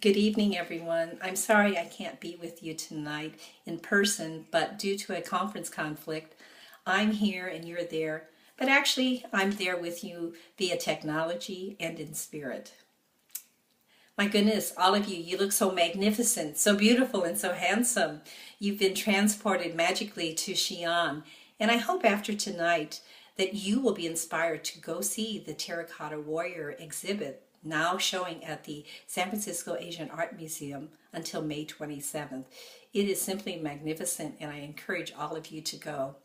Good evening, everyone. I'm sorry I can't be with you tonight in person, but due to a conference conflict, I'm here and you're there. But actually, I'm there with you via technology and in spirit. My goodness, all of you, you look so magnificent, so beautiful, and so handsome. You've been transported magically to Xi'an, and I hope after tonight that you will be inspired to go see the Terracotta Warrior exhibit now showing at the San Francisco Asian Art Museum until May 27th. It is simply magnificent, and I encourage all of you to go.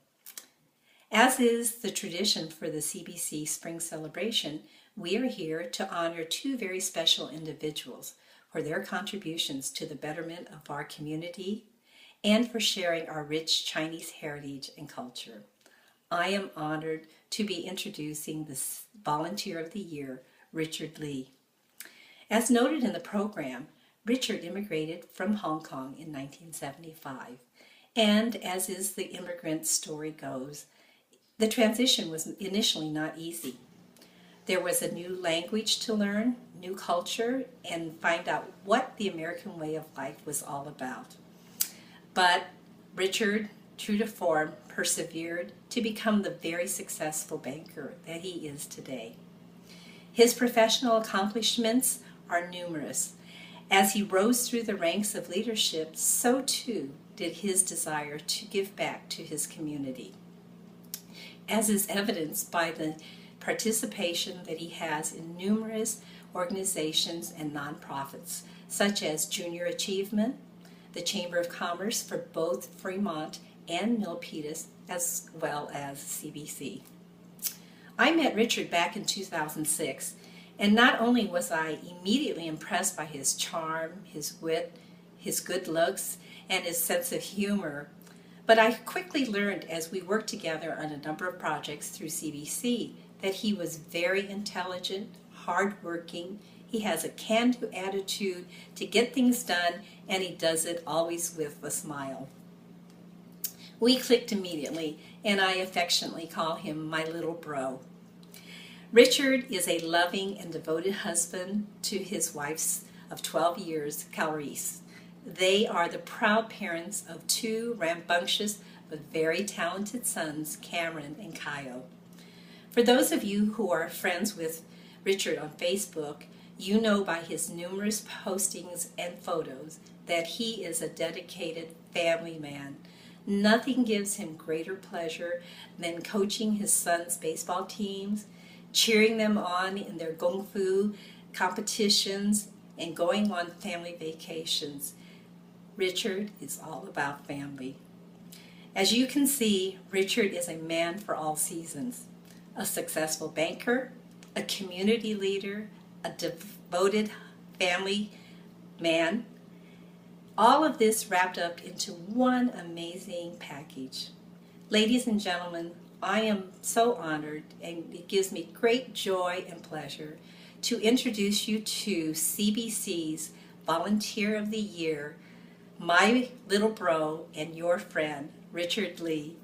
As is the tradition for the CBC Spring Celebration, we are here to honor two very special individuals for their contributions to the betterment of our community and for sharing our rich Chinese heritage and culture. I am honored to be introducing the Volunteer of the Year, Richard Li. As noted in the program, Richard immigrated from Hong Kong in 1975, and as is the immigrant story goes, the transition was initially not easy. There was a new language to learn, new culture, and find out what the American way of life was all about. But Richard, true to form, persevered to become the very successful banker that he is today. His professional accomplishments are numerous. As he rose through the ranks of leadership, so too did his desire to give back to his community, as is evidenced by the participation that he has in numerous organizations and nonprofits, such as Junior Achievement, the Chamber of Commerce for both Fremont and Milpitas, as well as CBC. I met Richard back in 2006, and not only was I immediately impressed by his charm, his wit, his good looks, and his sense of humor, but I quickly learned as we worked together on a number of projects through CBC that he was very intelligent, hardworking. He has a can-do attitude to get things done, and he does it always with a smile. We clicked immediately, and I affectionately call him my little bro. Richard is a loving and devoted husband to his wife of 12 years, Clarice. They are the proud parents of two rambunctious but very talented sons, Cameron and Kyle. For those of you who are friends with Richard on Facebook, you know by his numerous postings and photos that he is a dedicated family man. Nothing gives him greater pleasure than coaching his sons' baseball teams, cheering them on in their kung fu competitions, and going on family vacations. Richard is all about family. As you can see, Richard is a man for all seasons. A successful banker, a community leader, a devoted family man. All of this wrapped up into one amazing package. Ladies and gentlemen, I am so honored, and it gives me great joy and pleasure to introduce you to CBC's Volunteer of the Year, my little bro and your friend, Richard Li.